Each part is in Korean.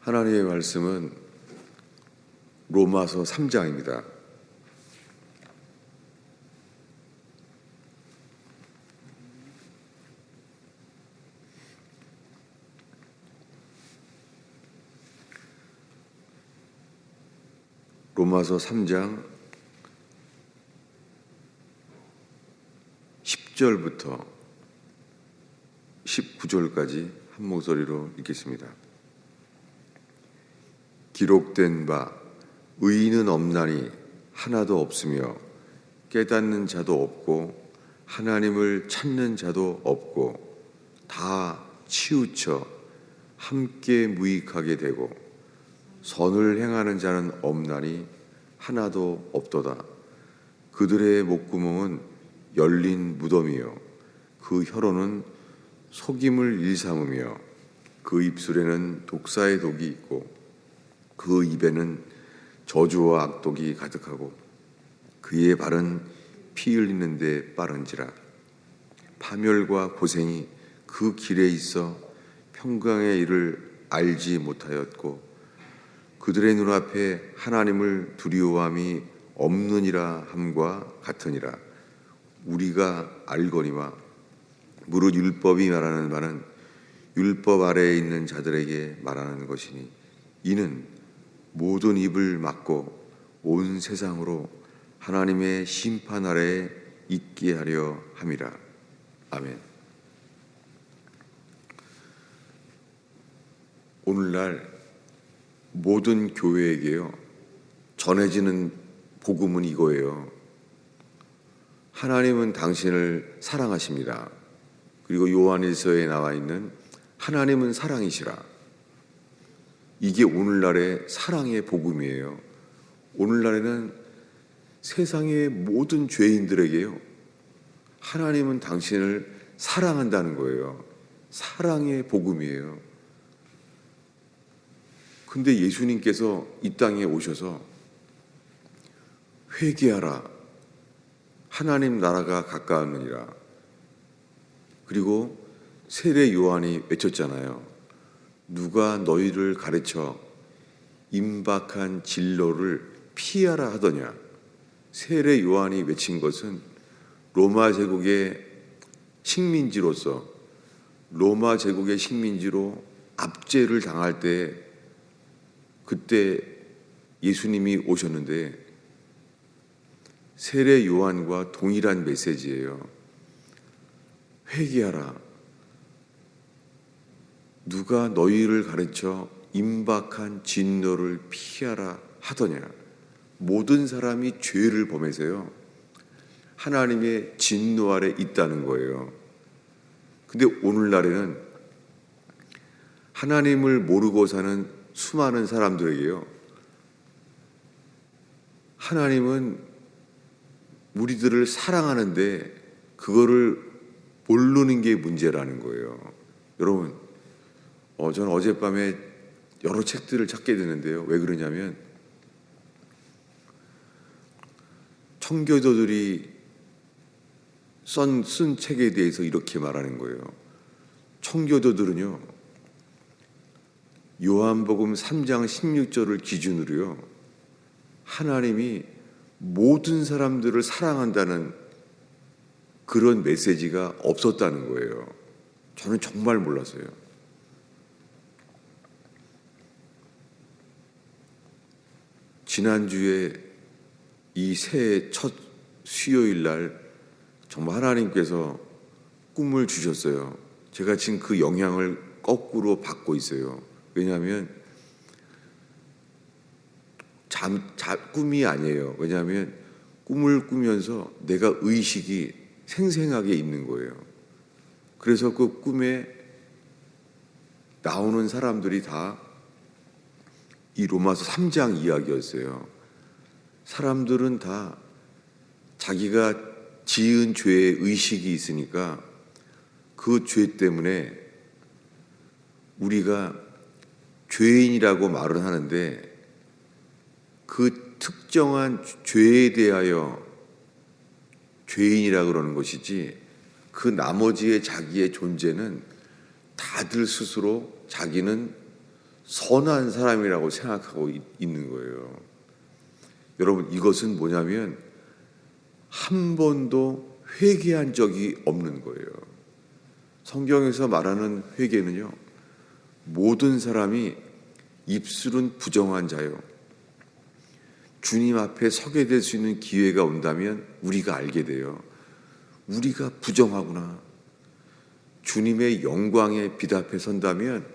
하나님의 말씀은 로마서 3장입니다. 로마서 3장 10절부터 19절까지 한 목소리로 읽겠습니다. 기록된 바 의인은 없나니 하나도 없으며 깨닫는 자도 없고 하나님을 찾는 자도 없고 다 치우쳐 함께 무익하게 되고 선을 행하는 자는 없나니 하나도 없도다. 그들의 목구멍은 열린 무덤이요 그 혀로는 속임을 일삼으며 그 입술에는 독사의 독이 있고 그 입에는 저주와 악독이 가득하고 그의 발은 피 흘리는 데 빠른지라. 파멸과 고생이 그 길에 있어 평강의 일을 알지 못하였고 그들의 눈앞에 하나님을 두려워함이 없느니라 함과 같으니라. 우리가 알거니와 무릇 율법이 말하는 바는 율법 아래에 있는 자들에게 말하는 것이니 이는 모든 입을 막고 온 세상으로 하나님의 심판 아래에 있게 하려 함이라. 아멘. 오늘날 모든 교회에게요 전해지는 복음은 이거예요. 하나님은 당신을 사랑하십니다. 그리고 요한일서에 나와 있는 하나님은 사랑이시라. 이게 오늘날의 사랑의 복음이에요. 오늘날에는 세상의 모든 죄인들에게요 하나님은 당신을 사랑한다는 거예요. 사랑의 복음이에요. 근데 예수님께서 이 땅에 오셔서 회개하라, 하나님 나라가 가까웠느니라. 그리고 세례 요한이 외쳤잖아요. 누가 너희를 가르쳐 임박한 진로를 피하라 하더냐. 세례 요한이 외친 것은 로마 제국의 식민지로서 로마 제국의 식민지로 압제를 당할 때 그때 예수님이 오셨는데 세례 요한과 동일한 메시지예요. 회개하라. 누가 너희를 가르쳐 임박한 진노를 피하라 하더냐. 모든 사람이 죄를 범해서요 하나님의 진노 아래 있다는 거예요. 근데 오늘날에는 하나님을 모르고 사는 수많은 사람들에게요 하나님은 우리들을 사랑하는데 그거를 모르는 게 문제라는 거예요. 여러분, 저는 어젯밤에 여러 책들을 찾게 되는데요. 왜 그러냐면 청교도들이 쓴 책에 대해서 이렇게 말하는 거예요. 청교도들은요 요한복음 3장 16절을 기준으로요 하나님이 모든 사람들을 사랑한다는 그런 메시지가 없었다는 거예요. 저는 정말 몰랐어요. 지난주에 이 새해 첫 수요일 날 정말 하나님께서 꿈을 주셨어요. 제가 지금 그 영향을 거꾸로 받고 있어요. 왜냐하면 꿈이 아니에요. 왜냐하면 꿈을 꾸면서 내가 의식이 생생하게 있는 거예요. 그래서 그 꿈에 나오는 사람들이 다 이 로마서 3장 이야기였어요. 사람들은 다 자기가 지은 죄의 의식이 있으니까 그 죄 때문에 우리가 죄인이라고 말은 하는데 그 특정한 죄에 대하여 죄인이라 그러는 것이지 그 나머지의 자기의 존재는 다들 스스로 자기는 선한 사람이라고 생각하고 있는 거예요. 여러분, 이것은 뭐냐면 한 번도 회개한 적이 없는 거예요. 성경에서 말하는 회개는요, 모든 사람이 입술은 부정한 자요, 주님 앞에 서게 될 수 있는 기회가 온다면 우리가 알게 돼요. 우리가 부정하구나. 주님의 영광의 빛 앞에 선다면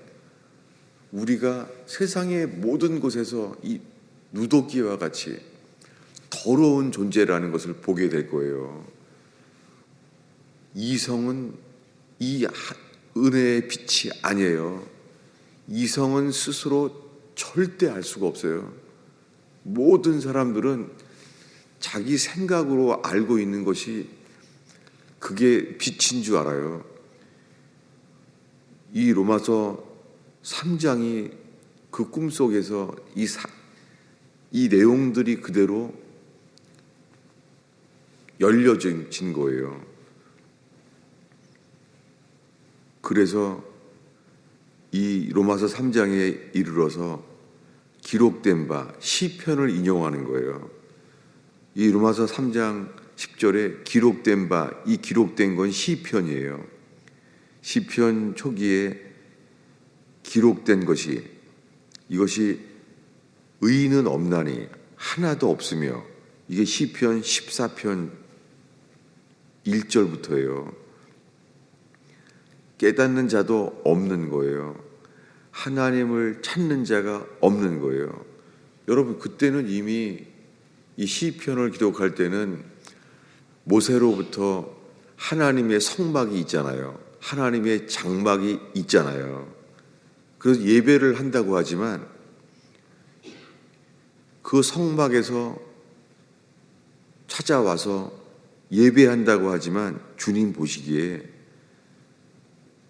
우리가 세상의 모든 곳에서 이 누더기와 같이 더러운 존재라는 것을 보게 될 거예요. 이성은 이 은혜의 빛이 아니에요. 이성은 스스로 절대 알 수가 없어요. 모든 사람들은 자기 생각으로 알고 있는 것이 그게 빛인 줄 알아요. 이 로마서 3장이 그 꿈속에서 이 내용들이 그대로 열려진 거예요. 그래서 이 로마서 3장에 이르러서 기록된 바 시편을 인용하는 거예요. 이 로마서 3장 10절에 기록된 바, 이 기록된 건 시편이에요. 시편 초기에 기록된 것이, 이것이 의인은 없나니 하나도 없으며, 이게 시편 14편 1절부터예요. 깨닫는 자도 없는 거예요. 하나님을 찾는 자가 없는 거예요. 여러분, 그때는 이미 이 시편을 기록할 때는 모세로부터 하나님의 성막이 있잖아요. 하나님의 장막이 있잖아요. 그래서 예배를 한다고 하지만 그 성막에서 찾아와서 예배한다고 하지만 주님 보시기에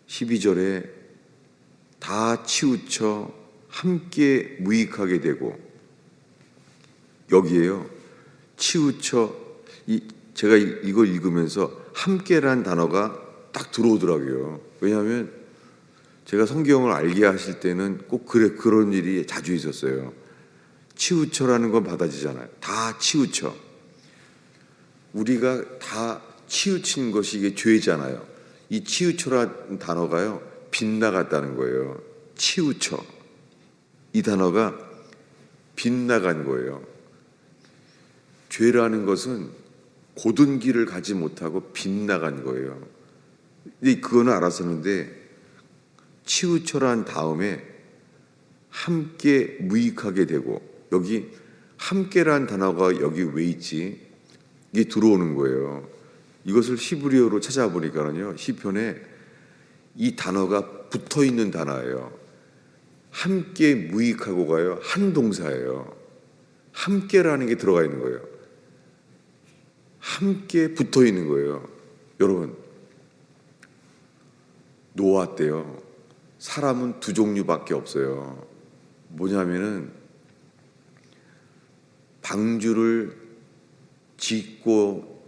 12절에 다 치우쳐 함께 무익하게 되고, 여기에요, 치우쳐, 제가 이걸 읽으면서 함께란 단어가 딱 들어오더라고요. 왜냐하면 제가 성경을 알게 하실 때는 꼭 그런 일이 자주 있었어요. 치우쳐라는 건 받아지잖아요. 다 치우쳐. 우리가 다 치우친 것이 이게 죄잖아요. 이 치우쳐라는 단어가요, 빗나갔다는 거예요. 치우쳐. 이 단어가 빗나간 거예요. 죄라는 것은 곧은 길을 가지 못하고 빗나간 거예요. 근데 그거는 알았었는데, 치우쳐란 다음에 함께 무익하게 되고, 여기 함께란 단어가 여기 왜 있지? 이게 들어오는 거예요. 이것을 히브리어로 찾아보니까요, 시편에 이 단어가 붙어 있는 단어예요. 함께 무익하고가요, 한 동사예요. 함께라는 게 들어가 있는 거예요. 함께 붙어 있는 거예요. 여러분, 노아 때요, 사람은 두 종류밖에 없어요. 뭐냐면은 방주를 짓고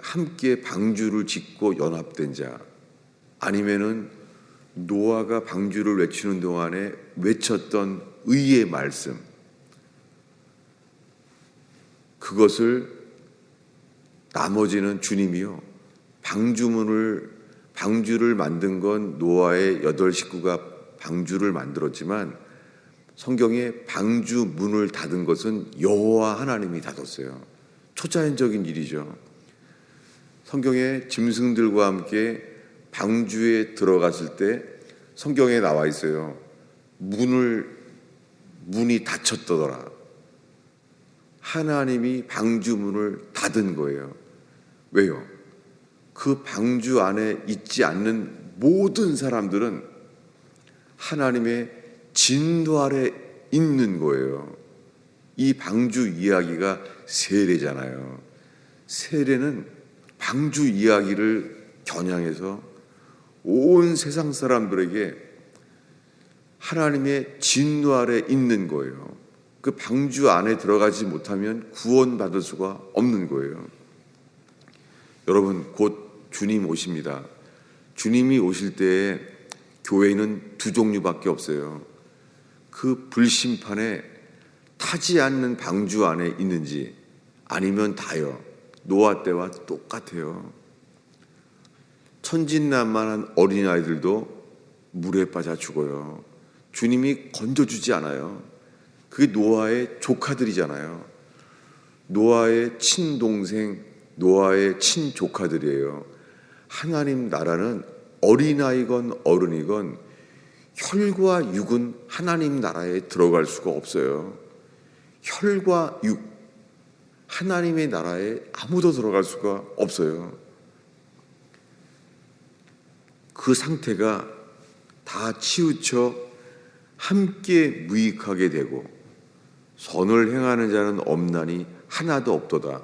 함께 방주를 짓고 연합된 자, 아니면은 노아가 방주를 외치는 동안에 외쳤던 의의 말씀, 그것을 나머지는 주님이요, 방주를 만든 건 노아의 8 식구가 방주를 만들었지만 성경에 방주 문을 닫은 것은 여호와 하나님이 닫았어요. 초자연적인 일이죠. 성경에 짐승들과 함께 방주에 들어갔을 때 성경에 나와 있어요. 문이 닫혔더라. 하나님이 방주 문을 닫은 거예요. 왜요? 그 방주 안에 있지 않는 모든 사람들은 하나님의 진노 아래 있는 거예요. 이 방주 이야기가 세례잖아요. 세례는 방주 이야기를 겨냥해서 온 세상 사람들에게 하나님의 진노 아래 있는 거예요. 그 방주 안에 들어가지 못하면 구원받을 수가 없는 거예요. 여러분, 곧 주님 오십니다. 주님이 오실 때에 교회는 두 종류밖에 없어요. 그 불심판에 타지 않는 방주 안에 있는지 아니면 다요. 노아 때와 똑같아요. 천진난만한 어린아이들도 물에 빠져 죽어요. 주님이 건져주지 않아요. 그게 노아의 조카들이잖아요. 노아의 친동생, 노아의 친조카들이에요. 하나님 나라는 어린아이건 어른이건 혈과 육은 하나님 나라에 들어갈 수가 없어요. 혈과 육, 하나님의 나라에 아무도 들어갈 수가 없어요. 그 상태가 다 치우쳐 함께 무익하게 되고 선을 행하는 자는 없나니 하나도 없도다.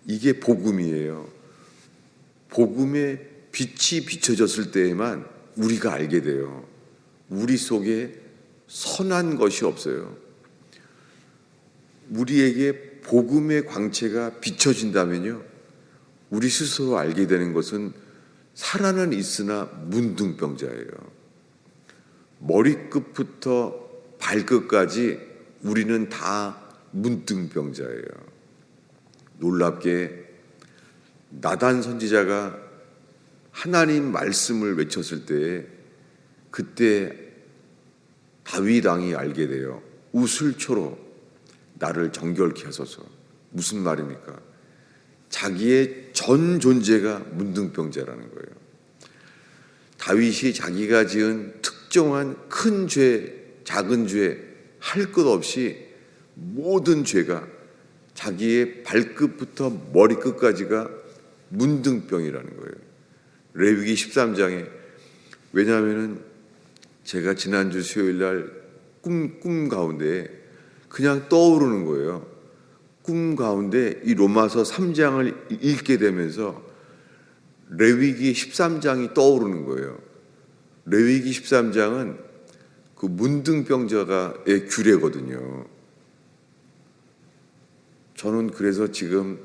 이게 복음이에요. 복음의 빛이 비춰졌을 때에만 우리가 알게 돼요. 우리 속에 선한 것이 없어요. 우리에게 복음의 광채가 비춰진다면요, 우리 스스로 알게 되는 것은 살아는 있으나 문둥병자예요. 머리끝부터 발끝까지 우리는 다 문둥병자예요. 놀랍게 나단 선지자가 하나님 말씀을 외쳤을 때 그때 다윗 왕이 알게 돼요. 우슬초로 나를 정결케 하소서. 무슨 말입니까? 자기의 전 존재가 문둥병자라는 거예요. 다윗이 자기가 지은 특정한 큰 죄, 작은 죄 할 것 없이 모든 죄가 자기의 발끝부터 머리끝까지가 문둥병이라는 거예요. 레위기 13장에, 왜냐하면 제가 지난주 수요일 날 꿈 가운데 그냥 떠오르는 거예요. 꿈 가운데 이 로마서 3장을 읽게 되면서 레위기 13장이 떠오르는 거예요. 레위기 13장은 그 문둥병자의 규례거든요. 저는 그래서 지금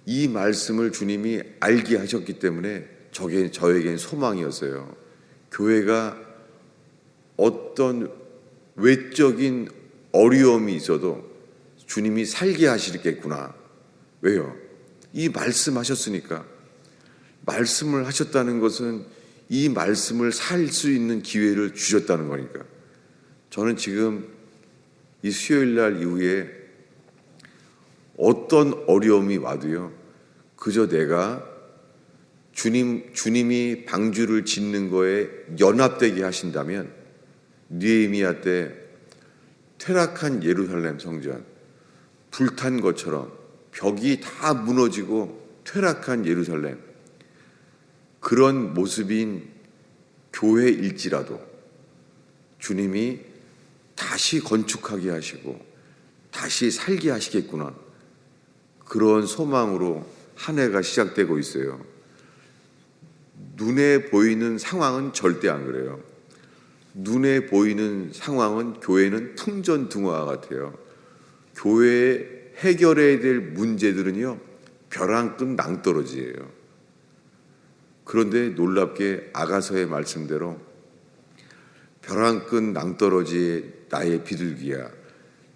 이 말씀을 주님이 알게 하셨기 때문에 저에겐 소망이었어요. 교회가 어떤 외적인 어려움이 있어도 주님이 살게 하시겠구나. 왜요? 이 말씀하셨으니까. 말씀을 하셨다는 것은 이 말씀을 살 수 있는 기회를 주셨다는 거니까. 저는 지금 이 수요일 날 이후에 어떤 어려움이 와도요, 그저 내가 주님이 방주를 짓는 거에 연합되게 하신다면, 느헤미야 때 퇴락한 예루살렘 성전, 불탄 것처럼 벽이 다 무너지고 퇴락한 예루살렘, 그런 모습인 교회일지라도 주님이 다시 건축하게 하시고 다시 살게 하시겠구나, 그런 소망으로 한 해가 시작되고 있어요. 눈에 보이는 상황은 절대 안 그래요. 눈에 보이는 상황은 교회는 풍전등화와 같아요. 교회에 해결해야 될 문제들은요, 벼랑끝 낭떠러지예요. 그런데 놀랍게 아가서의 말씀대로 벼랑끝 낭떠러지의 나의 비둘기야,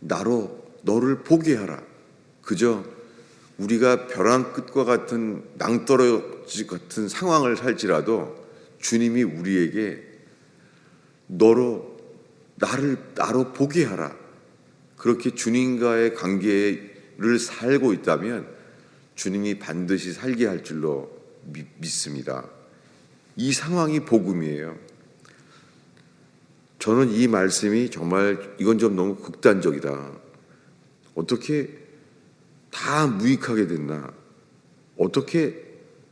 너를 보게 하라. 그저 우리가 벼랑끝과 같은 낭떠러지 같은 상황을 살지라도 주님이 우리에게 나로 보게 하라. 그렇게 주님과의 관계를 살고 있다면 주님이 반드시 살게 할 줄로 믿습니다. 이 상황이 복음이에요. 저는 이 말씀이 정말 이건 좀 너무 극단적이다. 어떻게 다 무익하게 됐나? 어떻게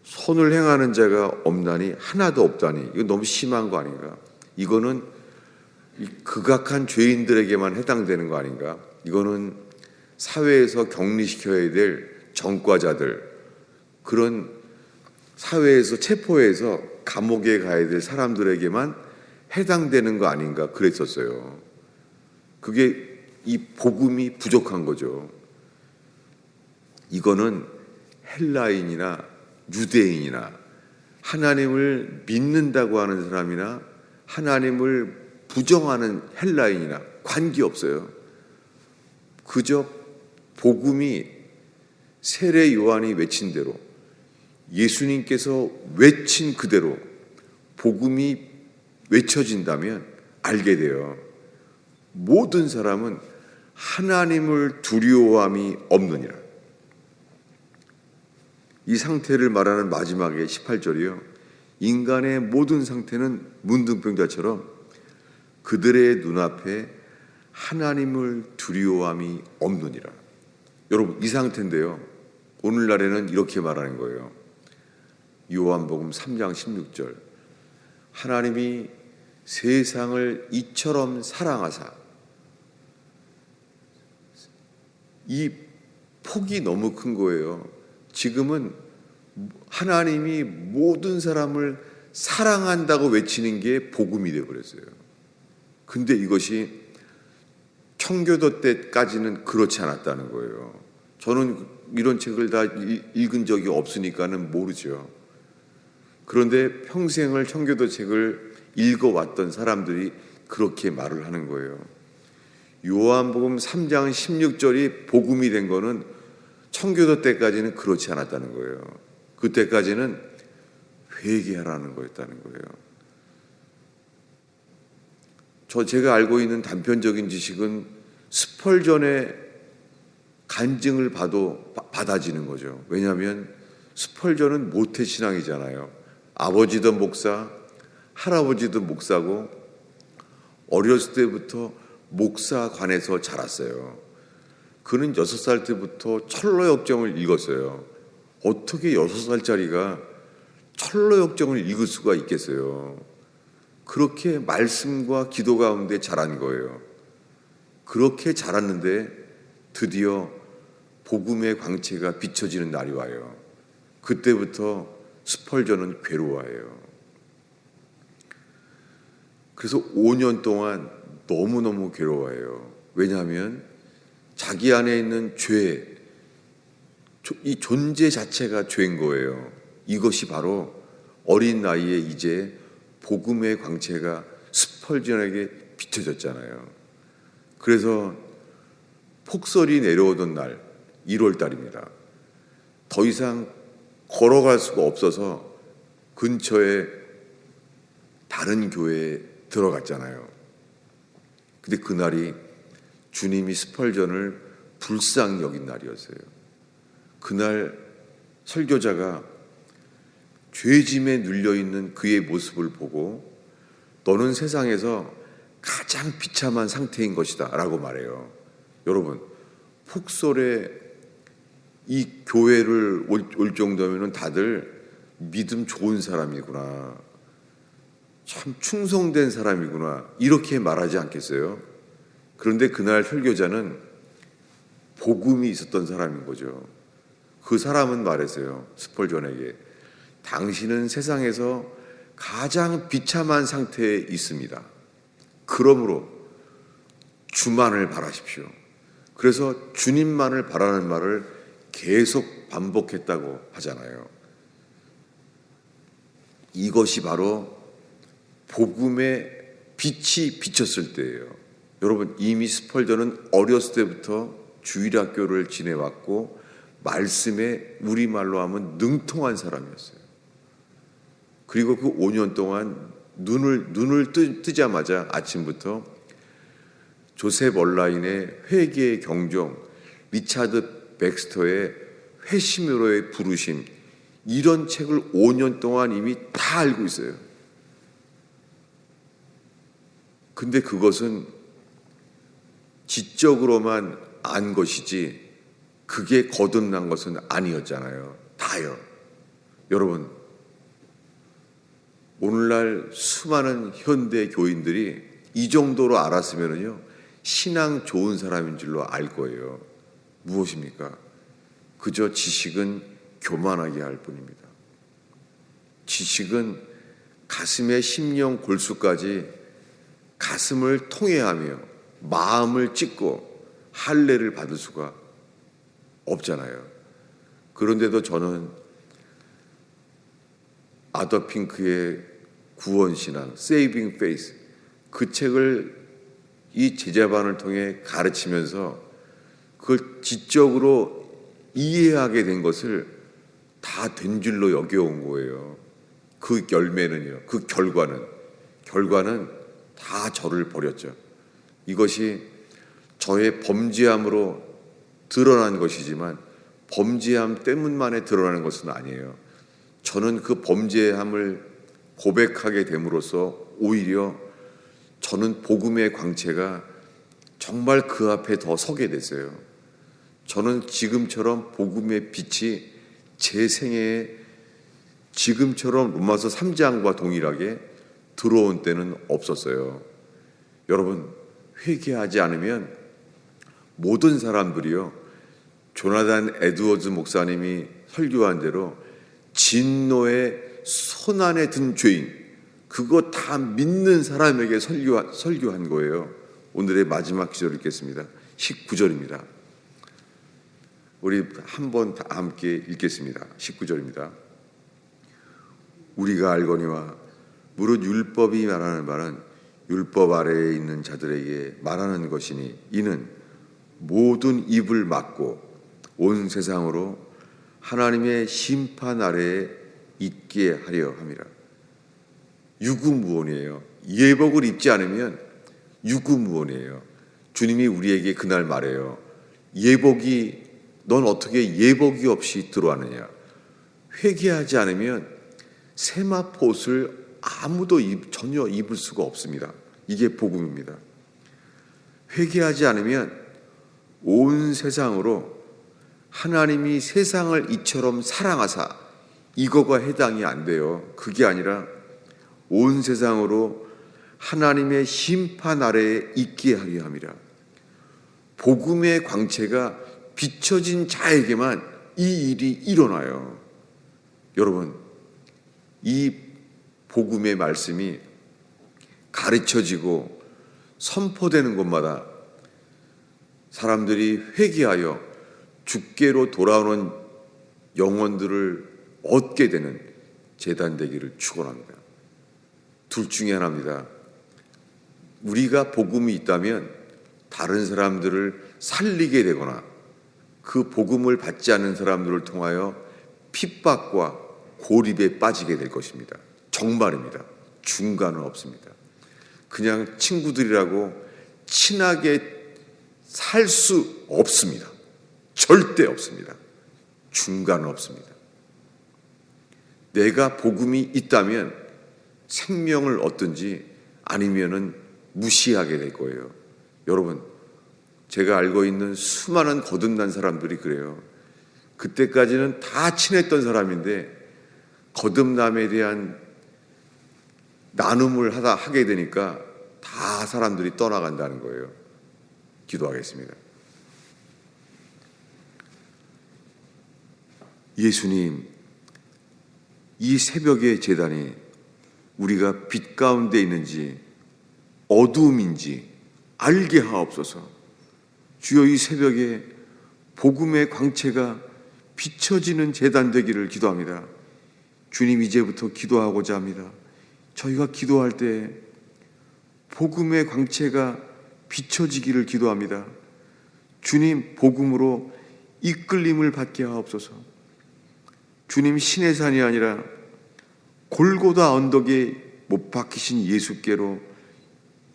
선을 행하는 자가 없나니 하나도 없다니? 이건 너무 심한 거 아닌가? 이거는 극악한 죄인들에게만 해당되는 거 아닌가? 이거는 사회에서 격리시켜야 될 전과자들, 그런 사회에서 체포해서 감옥에 가야 될 사람들에게만 해당되는 거 아닌가 그랬었어요. 그게 이 복음이 부족한 거죠. 이거는 헬라인이나 유대인이나 하나님을 믿는다고 하는 사람이나 하나님을 부정하는 헬라인이나 관계없어요. 그저 복음이 세례 요한이 외친 대로, 예수님께서 외친 그대로 복음이 외쳐진다면 알게 돼요. 모든 사람은 하나님을 두려워함이 없느니라. 이 상태를 말하는 마지막에 18절이요. 인간의 모든 상태는 문둥병자처럼 그들의 눈앞에 하나님을 두려워함이 없느니라. 여러분, 이 상태인데요. 오늘날에는 이렇게 말하는 거예요. 요한복음 3장 16절. 하나님이 세상을 이처럼 사랑하사. 이 폭이 너무 큰 거예요. 지금은 하나님이 모든 사람을 사랑한다고 외치는 게 복음이 되어버렸어요. 근데 이것이 청교도 때까지는 그렇지 않았다는 거예요. 저는 이런 책을 다 읽은 적이 없으니까는 모르죠. 그런데 평생을 청교도 책을 읽어왔던 사람들이 그렇게 말을 하는 거예요. 요한복음 3장 16절이 복음이 된 거는 청교도 때까지는 그렇지 않았다는 거예요. 그때까지는 회개하라는 거였다는 거예요. 제가 알고 있는 단편적인 지식은 스펄전의 간증을 봐도 받아지는 거죠. 왜냐하면 스펄전은 모태신앙이잖아요. 아버지도 목사, 할아버지도 목사고 어렸을 때부터 목사관에서 자랐어요. 그는 6살 때부터 철로역정을 읽었어요. 어떻게 6살짜리가 철로역정을 읽을 수가 있겠어요? 그렇게 말씀과 기도 가운데 자란 거예요. 그렇게 자랐는데 드디어 복음의 광채가 비춰지는 날이 와요. 그때부터 스펄전은 괴로워해요. 그래서 5년 동안 너무너무 괴로워해요. 왜냐하면 자기 안에 있는 죄, 이 존재 자체가 죄인 거예요. 이것이 바로 어린 나이에 이제 복음의 광채가 스펄전에게 비춰졌잖아요. 그래서 폭설이 내려오던 날 1월 달입니다. 더 이상 걸어갈 수가 없어서 근처에 다른 교회에 들어갔잖아요. 근데 그날이 주님이 스펄전을 불쌍히 여긴 날이었어요. 그날 설교자가 죄짐에 눌려있는 그의 모습을 보고 너는 세상에서 가장 비참한 상태인 것이다 라고 말해요. 여러분, 폭설에 이 교회를 올 정도면 다들 믿음 좋은 사람이구나, 참 충성된 사람이구나 이렇게 말하지 않겠어요? 그런데 그날 설교자는 복음이 있었던 사람인 거죠. 그 사람은 말했어요. 스펄전에게 당신은 세상에서 가장 비참한 상태에 있습니다. 그러므로 주만을 바라십시오. 그래서 주님만을 바라는 말을 계속 반복했다고 하잖아요. 이것이 바로 복음의 빛이 비쳤을 때예요. 여러분, 이미 스펄전은 어렸을 때부터 주일학교를 지내왔고 말씀에 우리말로 하면 능통한 사람이었어요. 그리고 그 5년 동안 눈을 뜨자마자 아침부터 조셉 얼라인의 회개의 경종, 리차드 백스터의 회심으로의 부르심, 이런 책을 5년 동안 이미 다 알고 있어요. 근데 그것은 지적으로만 안 것이지 그게 거듭난 것은 아니었잖아요. 다요. 여러분, 오늘날 수많은 현대 교인들이 이 정도로 알았으면요 신앙 좋은 사람인 줄로 알 거예요. 무엇입니까? 그저 지식은 교만하게 할 뿐입니다. 지식은 가슴의 심령 골수까지 가슴을 통해하며 마음을 찢고 할례를 받을 수가 없잖아요. 그런데도 저는 아더 핑크의 구원신앙, 세이빙 페이스, 그 책을 이 제자반을 통해 가르치면서 그걸 지적으로 이해하게 된 것을 다 된 줄로 여겨온 거예요. 그 열매는요, 그 결과는 다 저를 버렸죠. 이것이 저의 범죄함으로 드러난 것이지만 범죄함 때문만에 드러나는 것은 아니에요. 저는 그 범죄함을 고백하게 됨으로써 오히려 저는 복음의 광채가 정말 그 앞에 더 서게 됐어요. 저는 지금처럼 복음의 빛이 제 생애에 지금처럼 로마서 3장과 동일하게 들어온 때는 없었어요. 여러분, 회개하지 않으면 모든 사람들이요, 조나단 에드워즈 목사님이 설교한 대로 진노의 손 안에 든 죄인, 그거 다 믿는 사람에게 설교한 거예요. 오늘의 마지막 기절 읽겠습니다. 19절입니다. 우리 한번 다 함께 읽겠습니다. 19절입니다. 우리가 알거니와 무릇 율법이 말하는 바는 율법 아래에 있는 자들에게 말하는 것이니 이는 모든 입을 막고 온 세상으로 하나님의 심판 아래에 있게 하려 함이라. 유구무원이에요. 예복을 입지 않으면 유구무원이에요. 주님이 우리에게 그날 말해요. 넌 어떻게 예복이 없이 들어왔느냐? 회개하지 않으면 세마포옷을 아무도 전혀 입을 수가 없습니다. 이게 복음입니다. 회개하지 않으면 온 세상으로 하나님이 세상을 이처럼 사랑하사, 이거가 해당이 안 돼요. 그게 아니라 온 세상으로 하나님의 심판 아래에 있게 하려 함이라. 복음의 광채가 비춰진 자에게만 이 일이 일어나요. 여러분, 이 복음의 말씀이 가르쳐지고 선포되는 곳마다 사람들이 회개하여 주께로 돌아오는 영혼들을 얻게 되는 제단 되기를 축원합니다. 둘 중에 하나입니다. 우리가 복음이 있다면 다른 사람들을 살리게 되거나 그 복음을 받지 않는 사람들을 통하여 핍박과 고립에 빠지게 될 것입니다. 정말입니다. 중간은 없습니다. 그냥 친구들이라고 친하게 살 수 없습니다. 절대 없습니다. 중간은 없습니다. 내가 복음이 있다면 생명을 얻든지 아니면은 무시하게 될 거예요. 여러분, 제가 알고 있는 수많은 거듭난 사람들이 그래요. 그때까지는 다 친했던 사람인데 거듭남에 대한 나눔을 하게 되니까 다 사람들이 떠나간다는 거예요. 기도하겠습니다. 예수님, 이 새벽의 제단이 우리가 빛 가운데 있는지 어두움인지 알게 하옵소서. 주여, 이 새벽에 복음의 광채가 비춰지는 제단 되기를 기도합니다. 주님, 이제부터 기도하고자 합니다. 저희가 기도할 때 복음의 광채가 비춰지기를 기도합니다. 주님, 복음으로 이끌림을 받게 하옵소서. 주님, 신의 산이 아니라 골고다 언덕에 못 박히신 예수께로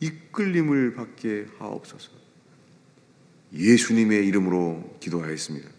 이끌림을 받게 하옵소서. 예수님의 이름으로 기도하였습니다.